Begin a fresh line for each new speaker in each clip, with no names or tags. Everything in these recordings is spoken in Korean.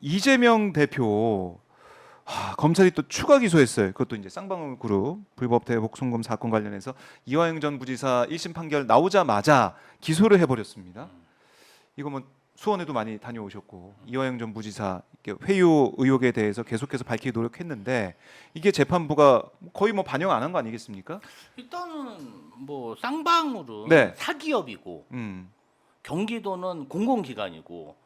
이재명 대표 검찰이 또 추가 기소했어요. 그것도 이제 쌍방울 그룹 불법 대북 송금 사건 관련해서 이화영 전 부지사 1심 판결 나오자마자 기소를 해버렸습니다. 이거 뭐 수원에도 많이 다녀오셨고 이화영 전 부지사 회유 의혹에 대해서 계속해서 밝히기 노력했는데 이게 재판부가 거의 뭐 반영 안 한 거 아니겠습니까?
일단은 뭐 쌍방울은
네.
사기업이고 경기도는 공공기관이고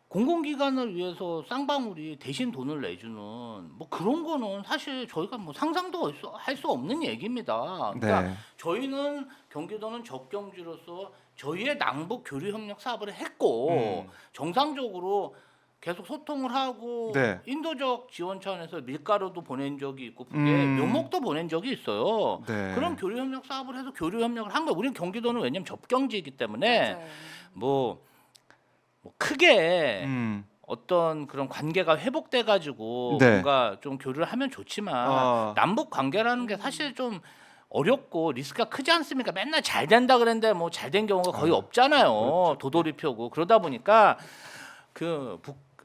공공기관을 위해서 쌍방울이 대신 돈을 내주는 뭐 그런 거는 사실 저희가 뭐 상상도 할 수 없는 얘기입니다. 그러니까
네.
저희는 경기도는 적경지로서 저희의 남북 교류 협력 사업을 했고 정상적으로 계속 소통을 하고
네.
인도적 지원 차원에서 밀가루도 보낸 적이 있고 그게 묘목도 보낸 적이 있어요.
네.
그런 교류 협력 사업을 해서 교류 협력을 한 거예요. 우리는 경기도는 왜냐면 접경지이기 때문에
맞아요.
뭐 크게
음.
어떤 그런 관계가 회복돼 가지고
네.
뭔가 좀 교류를 하면 좋지만 남북 관계라는 게 사실 좀 어렵고 리스크가 크지 않습니까? 맨날 잘 된다 그랬는데 뭐 잘 된 경우가 거의 없잖아요.
그렇죠.
도돌이표고 그러다 보니까 그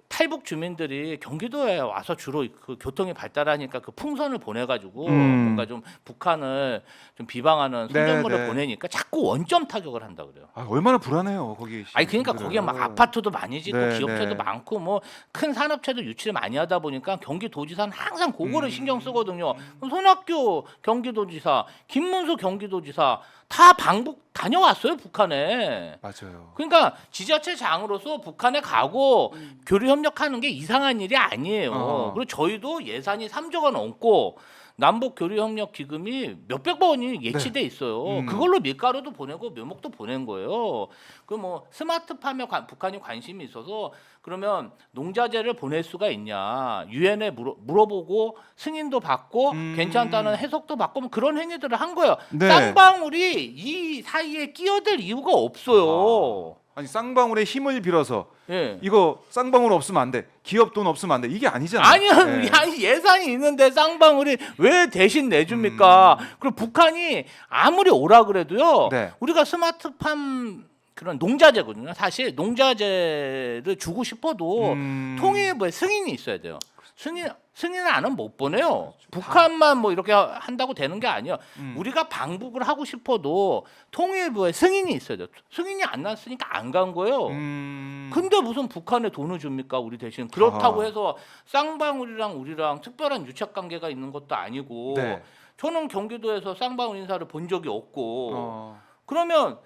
탈북 주민들이 경기도에 와서 주로 그 교통이 발달하니까 그 풍선을 보내가지고 뭔가 좀 북한을 좀 비방하는 선전물을
네.
보내니까 자꾸 원점 타격을 한다 그래요.
얼마나 불안해요 거기.
아니 그러니까 거기에 막 아파트도 많이 짓고
네,
기업체도
네.
많고 뭐 큰 산업체도 유치를 많이 하다 보니까 경기도지사는 항상 그거를 신경 쓰거든요. 그럼 손학규 경기도지사, 김문수 경기도지사 다 방북 다녀왔어요 북한에.
맞아요.
그러니까 지자체장으로서 북한에 가고 교류 협력하는 게 이상한 일이 아니에요. 그리고 저희도 예산이 3조 원 넘고 남북 교류 협력 기금이 몇백억 원이 예치돼 있어요. 그걸로 밀가루도 보내고 묘목도 보낸 거예요. 그 뭐 스마트팜에 북한이 관심이 있어서 그러면 농자재를 보낼 수가 있냐? 유엔에 물어보고 승인도 받고 괜찮다는 해석도 받고 뭐 그런 행위들을 한 거예요.
네.
쌍방울이 이 사이에 끼어들 이유가 없어요.
아니 쌍방울의 힘을 빌어서
예.
이거 쌍방울 없으면 안 돼. 기업 돈 없으면 안 돼. 이게 아니잖아요.
아니요,
네.
아니 예산이 있는데 쌍방울이 왜 대신 내줍니까? 그리고 북한이 아무리 오라 그래도요.
네.
우리가 스마트팜 그런 농자재거든요. 사실 농자재를 주고 싶어도 통일부에 승인이 있어야 돼요. 승인을 안 하면 못 보내요. 북한만 뭐 이렇게 한다고 되는 게 아니에요. 우리가 방북을 하고 싶어도 통일부에 승인이 있어야 돼요. 승인이 안 났으니까 안 간 거예요. 근데 무슨 북한에 돈을 줍니까? 우리 대신. 그렇다고 해서 쌍방울이랑 우리랑 특별한 유착 관계가 있는 것도 아니고
네.
저는 경기도에서 쌍방울 인사를 본 적이 없고 그러면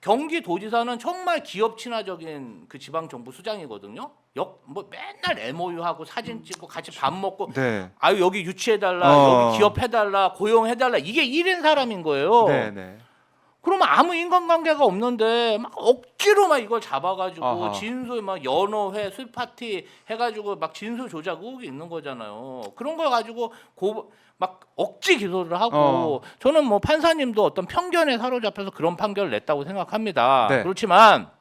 경기도지사는 정말 기업 친화적인 그 지방 정부 수장이거든요. 뭐 맨날 MOU 하고 사진 찍고 같이 밥 먹고
네.
아유 여기 유치해 달라 여기 기업해 달라 고용해 달라 이게 1인 사람인 거예요.
네, 네.
그러면 아무 인간관계가 없는데 막 억지로 막 이걸 잡아가지고
아하.
진술 막 연어회 술 파티 해가지고 막 진술 조작 의혹이 있는 거잖아요. 그런 걸 가지고 막 억지 기소를 하고 저는 뭐 판사님도 어떤 편견에 사로잡혀서 그런 판결을 냈다고 생각합니다.
네.
그렇지만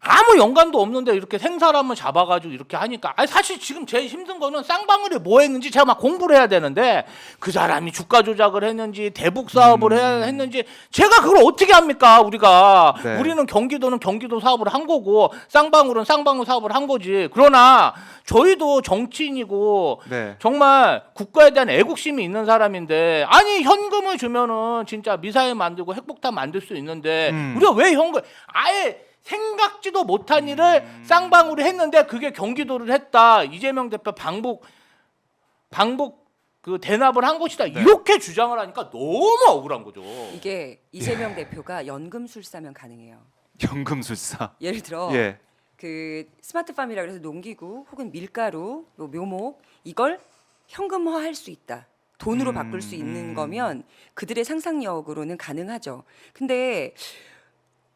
아무 연관도 없는데 이렇게 생사람을 잡아가지고 이렇게 하니까 아니 사실 지금 제일 힘든 거는 쌍방울이 뭐 했는지 제가 막 공부를 해야 되는데 그 사람이 주가 조작을 했는지 대북 사업을 했는지 제가 그걸 어떻게 합니까 우리가.
네.
우리는 경기도는 경기도 사업을 한 거고 쌍방울은 쌍방울 사업을 한 거지. 그러나 저희도 정치인이고
네.
정말 국가에 대한 애국심이 있는 사람인데 아니 현금을 주면은 진짜 미사일 만들고 핵폭탄 만들 수 있는데 우리가 왜 현금 아예 생각지도 못한 일을 쌍방울이 했는데 그게 경기도를 했다. 이재명 대표 방북 그 대납을 한 것이다.
네.
이렇게 주장을 하니까 너무 억울한 거죠.
이게 이재명 대표가 연금술사면 가능해요.
연금술사.
예를 들어
예.
그 스마트팜이라 그래서 농기구 혹은 밀가루, 뭐 묘목 이걸 현금화할 수 있다. 돈으로 바꿀 수 있는 거면 그들의 상상력으로는 가능하죠. 근데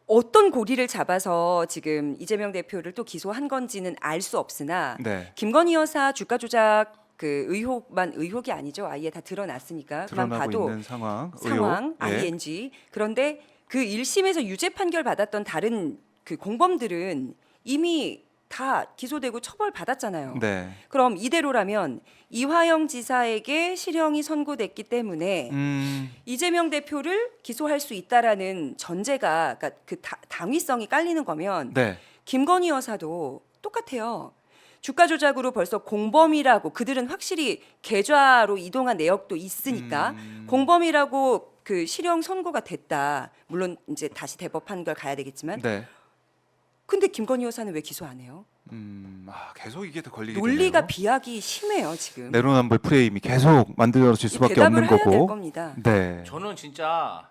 어떤 고리를 잡아서 지금 이재명 대표를 또 기소한 건지는 알 수 없으나
네.
김건희 여사 주가 조작 그 의혹이 아니죠. 아예 다 드러났으니까 그만
드러나고
봐도
있는 상황.
상황
의혹. 예.
ING. 그런데 그 1심에서 유죄 판결 받았던 다른 그 공범들은 이미 다 기소되고 처벌 받았잖아요.
네.
그럼 이대로라면 이화영 지사에게 실형이 선고됐기 때문에 이재명 대표를 기소할 수 있다라는 전제가 그러니까 그 당위성이 깔리는 거면
네.
김건희 여사도 똑같아요. 주가 조작으로 벌써 공범이라고 그들은 확실히 계좌로 이동한 내역도 있으니까 공범이라고 그 실형 선고가 됐다. 물론 이제 다시 대법 판결 가야 되겠지만
네.
근데 김건희 여사는 왜 기소 안 해요?
계속 이게 더 걸리게
논리가
되네요.
비약이 심해요 지금.
내로남불 프레임이 계속 만들어질 수밖에
대답을
없는
해야 될
거고.
겁니다.
네.
저는 진짜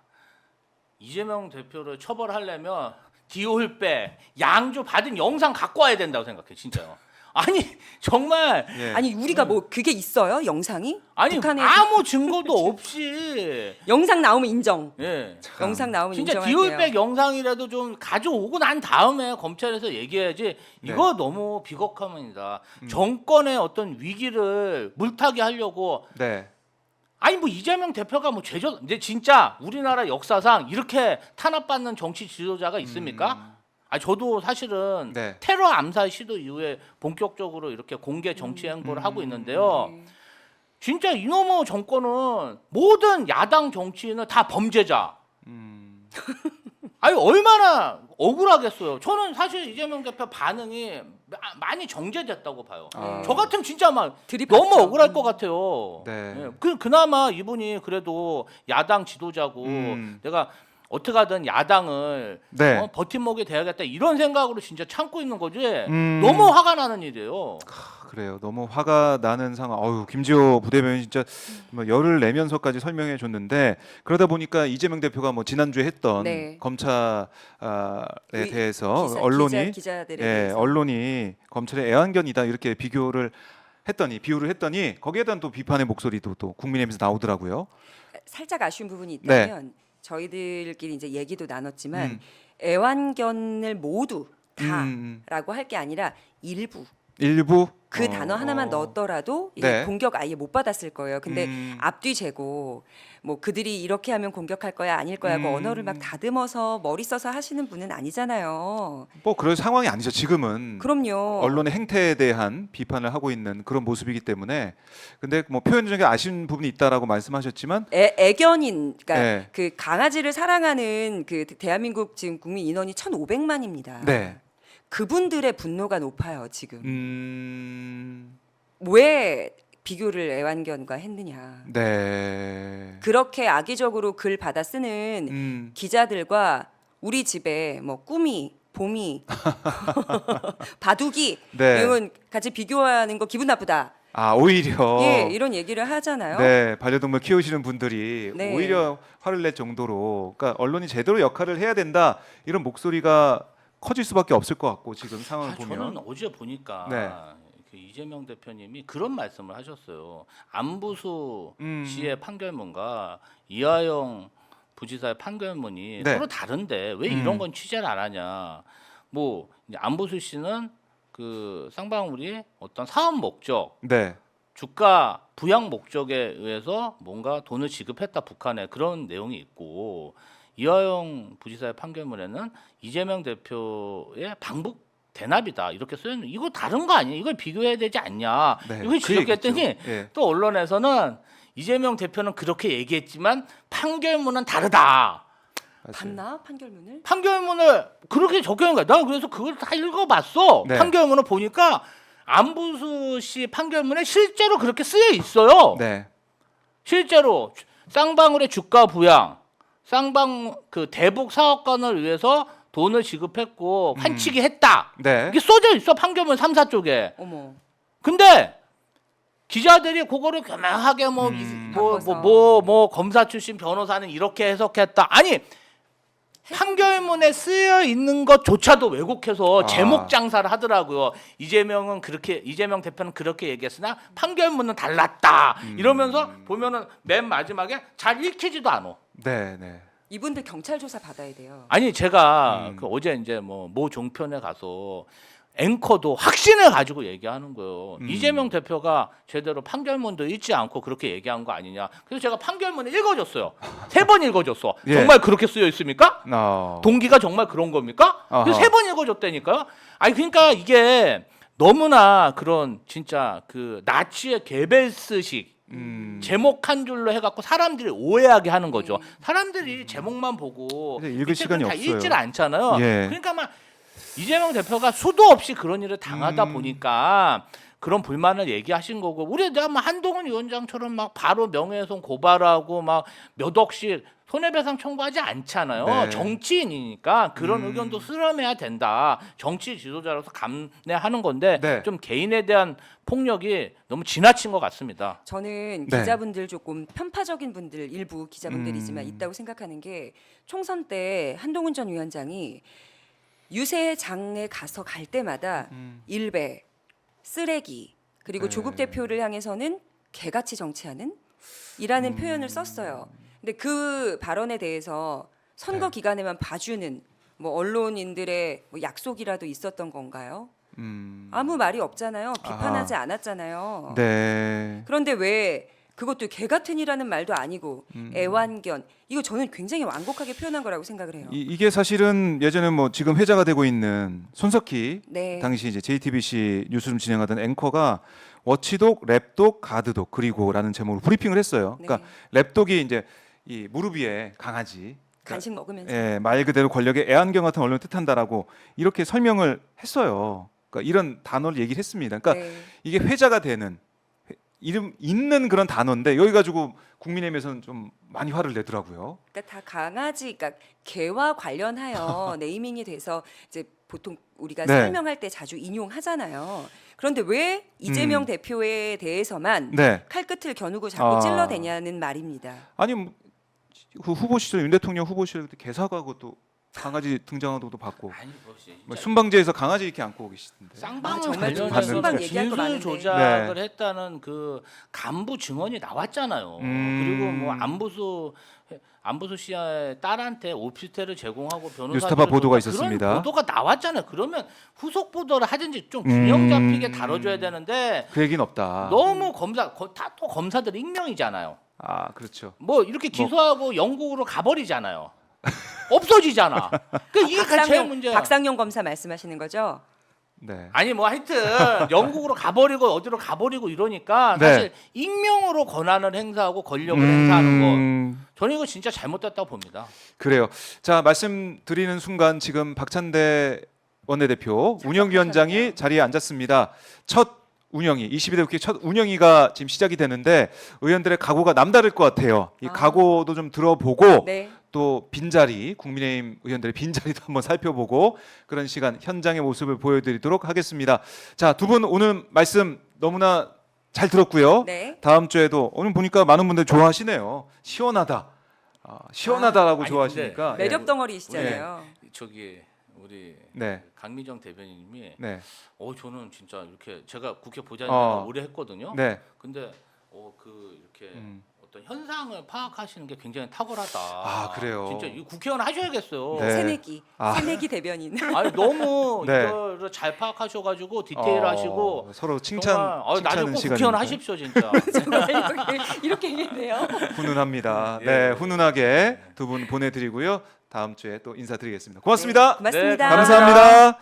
이재명 대표를 처벌하려면 디올백 양조 받은 영상 갖고 와야 된다고 생각해 진짜요. 아니 정말
예.
아니 우리가 뭐 그게 있어요? 영상이?
아니
북한에
아무 증거도 없이
영상 나오면 인정.
예.
영상 나오면
진짜
인정할게요.
디올백 영상이라도 좀 가져오고 난 다음에 검찰에서 얘기해야지. 이거 너무 비겁합니다. 정권의 어떤 위기를 물타기 하려고
네.
아니 뭐 이재명 대표가 뭐 죄죠. 근데 진짜 우리나라 역사상 이렇게 탄압받는 정치 지도자가 있습니까? 아 저도 사실은
네.
테러 암살 시도 이후에 본격적으로 이렇게 공개 정치 행보를 하고 있는데요.
네.
진짜 이놈의 정권은 모든 야당 정치인은 다 범죄자. 아니 얼마나 억울하겠어요. 저는 사실 이재명 대표 반응이 많이 정제됐다고 봐요. 저 같으면 진짜 막
들이받죠.
너무 억울할 것 같아요.
네.
예, 그나마 이분이 그래도 야당 지도자고 내가 어떻게 하든 야당을
네.
버팀목이 돼야겠다 이런 생각으로 진짜 참고 있는 거지. 너무 화가 나는 일이에요.
그래요. 너무 화가 나는 상황. 어유 김지호 부대변인 진짜 뭐 열을 내면서까지 설명해 줬는데 그러다 보니까 이재명 대표가 뭐 지난주에 했던
네.
검찰에 대해서 언론이
기자들에
예,
대해서.
언론이 검찰의 애완견이다 이렇게 비유를 했더니 거기에 대한 또 비판의 목소리도 또 국민의힘에서 나오더라고요.
살짝 아쉬운 부분이
네.
있다면 저희들끼리 이제 얘기도 나눴지만 애완견을 모두 다라고 할 게 아니라 일부
일부
그 단어 하나만 넣었더라도 이게
네.
공격 아예 못 받았을 거예요. 근데 앞뒤 재고 뭐 그들이 이렇게 하면 공격할 거야 아닐 거야 그 언어를 막 다듬어서 머리 써서 하시는 분은 아니잖아요.
뭐 그런 상황이 아니죠. 지금은
그럼요.
언론의 행태에 대한 비판을 하고 있는 그런 모습이기 때문에 근데 뭐 표현 중에 아쉬운 부분이 있다라고 말씀하셨지만
애견인 그러니까
네.
그 강아지를 사랑하는 그 대한민국 지금 국민 인원이 1,500만입니다.
네.
그분들의 분노가 높아요 지금. 왜 비교를 애완견과 했느냐.
네.
그렇게 악의적으로 글 받아 쓰는 기자들과 우리 집에 뭐 꾸미, 봄이, 바둑이
네.
이런 같이 비교하는 거 기분 나쁘다.
아 오히려
예, 이런 얘기를 하잖아요.
네 반려동물 키우시는 분들이
네.
오히려 화를 낼 정도로 그러니까 언론이 제대로 역할을 해야 된다 이런 목소리가 커질 수밖에 없을 것 같고 지금 상황을 보면
저는 어제 보니까
네.
그 이재명 대표님이 그런 말씀을 하셨어요. 안부수 씨의 판결문과 이하영 부지사의 판결문이
네.
서로 다른데 왜 이런 건 취재를 안 하냐. 뭐 이제 안부수 씨는 그 쌍방울이 어떤 사업 목적,
네.
주가 부양 목적에 의해서 뭔가 돈을 지급했다 북한에 그런 내용이 있고 이하영 부지사의 판결문에는 이재명 대표의 방북 대납이다 이렇게 써있는 이거 다른 거 아니야? 이걸 비교해야 되지 않냐?
네,
이걸
그
지적했더니
얘기죠. 예.
또 언론에서는 이재명 대표는 그렇게 얘기했지만 판결문은 다르다.
맞아요.
봤나 판결문을?
판결문을 그렇게 적혀있는 거야. 나 그래서 그걸 다 읽어봤어.
네.
판결문을 보니까 안부수 씨 판결문에 실제로 그렇게 쓰여 있어요.
네.
실제로 쌍방울의 주가 부양, 쌍방 그 대북 사업관을 위해서 돈을 지급했고 환치기 했다.
네.
이게 써져 있어 판결문 3, 4쪽에.
어머.
근데 기자들이 그거를 교묘하게 뭐 검사 출신 변호사는 이렇게 해석했다. 아니 판결문에 쓰여 있는 것조차도 왜곡해서 제목 장사를 하더라고요. 이재명 대표는 그렇게 얘기했으나 판결문은 달랐다. 이러면서 보면은 맨 마지막에 잘 읽히지도 않아.
네. 네.
이분들 경찰 조사 받아야 돼요.
아니 제가 그 어제 이제 모 종편에 가서 앵커도 확신을 가지고 얘기하는 거예요. 이재명 대표가 제대로 판결문도 읽지 않고 그렇게 얘기한 거 아니냐. 그래서 제가 판결문을 읽어줬어요. 3번 읽어줬어.
예.
정말 그렇게 쓰여 있습니까?
어.
동기가 정말 그런 겁니까?
아하.
그래서 3번 읽어줬다니까요. 아니 그러니까 이게 너무나 그런 진짜 그 나치의 게벨스식 제목 한 줄로 해갖고 사람들이 오해하게 하는 거죠. 사람들이 제목만 보고
근데 읽을
이 책을
시간이
다
없어요.
읽질 않잖아요.
예.
그러니까 막 이재명 대표가 수도 없이 그런 일을 당하다
음.
보니까 그런 불만을 얘기하신 거고 우리 내가 뭐 한동훈 위원장처럼 막 바로 명예훼손 고발하고 막 몇 억씩 손해배상 청구하지 않잖아요.
네.
정치인이니까 그런 의견도 수렴해야 된다. 정치 지도자로서 감내하는 건데
네.
좀 개인에 대한 폭력이 너무 지나친 것 같습니다.
저는
네.
기자분들 조금 편파적인 분들 일부 기자분들이지만
음.
있다고 생각하는 게 총선 때 한동훈 전 위원장이 유세장에 가서 갈 때마다 일배, 쓰레기 그리고
네.
조국 대표를 향해서는 개같이 정치하는 이라는 표현을 썼어요. 근데 그 발언에 대해서 선거
네.
기간에만 봐주는 뭐 언론인들의 뭐 약속이라도 있었던 건가요? 아무 말이 없잖아요. 비판하지 않았잖아요.
네.
그런데 왜 그것도 개 같은이라는 말도 아니고 애완견 이거 저는 굉장히 완곡하게 표현한 거라고 생각을 해요.
이게 사실은 예전에 뭐 지금 회자가 되고 있는 손석희
네.
당시 이제 JTBC 뉴스룸 진행하던 앵커가 워치독, 랩독, 가드독 그리고라는 제목으로 브리핑을 했어요.
네.
그러니까 랩독이 이제 이 무릎 위에 강아지,
간식 먹으면서
예, 말 그대로 권력의 애완견 같은 언론을 뜻한다라고 이렇게 설명을 했어요. 그러니까 이런 단어를 얘기를 했습니다. 그러니까
네.
이게 회자가 되는 이름 있는 그런 단어인데 여기 가지고 국민의힘에서는 좀 많이 화를 내더라고요.
그러니까 다 강아지, 그러니까 개와 관련하여 네이밍이 돼서 이제 보통 우리가
네.
설명할 때 자주 인용하잖아요. 그런데 왜 이재명 대표에 대해서만
네.
칼끝을 겨누고 자꾸
아.
찔러대냐는 말입니다.
아니 뭐, 그 후보 시절 윤 대통령 후보 시절 때 개사가고 또 강아지 등장하고도 봤고
아니 뭐지?
뭐 순방지에서 강아지 이렇게 안고 계시던데.
쌍방울
정말 좀
관련해서
순방 얘기할 거
진술
많은데.
조작을
네.
했다는 그 간부 증언이 나왔잖아요.
음.
그리고 뭐 안부수 씨의 딸한테 오피스텔을 제공하고 변호사
뉴스타파 보도가 있었습니다.
그런 보도가 나왔잖아요. 그러면 후속 보도를 하든지 좀 균형 잡히게 다뤄줘야 되는데
그 얘기는 없다.
너무 다 또 검사들 익명이잖아요.
아 그렇죠.
뭐 이렇게 기소하고 영국으로 가버리잖아요. 없어지잖아. 그 이게 제일 문제야.
박상용 검사 말씀하시는 거죠?
네.
아니 뭐 하여튼 영국으로 가버리고 어디로 가버리고 이러니까
네.
사실 익명으로 권한을 행사하고 권력을 행사하는 거
음,
저는 이거 진짜 잘못됐다고 봅니다.
그래요. 자 말씀드리는 순간 지금 박찬대 원내대표 운영위원장이 자리에 앉았습니다. 첫 운영위 22대 국회 첫 운영위가 지금 시작이 되는데 의원들의 각오가 남다를 것 같아요. 이 각오도 좀 들어보고
네.
또 빈자리 국민의힘 의원들의 빈자리도 한번 살펴보고 그런 시간 현장의 모습을 보여드리도록 하겠습니다. 자, 두 분 오늘 말씀 너무나 잘 들었고요.
네.
다음 주에도 오늘 보니까 많은 분들 좋아하시네요. 시원하다. 시원하다라고
아니,
좋아하시니까
매력 덩어리이시잖아요.
저기 우리
네.
강미정 대변인님이
네.
저는 진짜 이렇게 제가 국회 보좌
어.
오래 했거든요.
네.
근데 그 이렇게 어떤 현상을 파악하시는 게 굉장히 탁월하다.
아, 그래요?
진짜 이 국회의원 하셔야겠어요.
네.
새내기,
아.
새내기 대변인.
아니 너무
네.
이거를 잘 파악하셔가지고 디테일하시고
서로 칭찬
정말 나중에
칭찬하는
꼭
시간이
국회의원 하십시오 진짜.
이렇게 얘기해요.
훈훈합니다.
예.
네, 훈훈하게 두 분 보내드리고요. 다음 주에 또 인사드리겠습니다. 고맙습니다.
고맙습니다.
네,
감사합니다.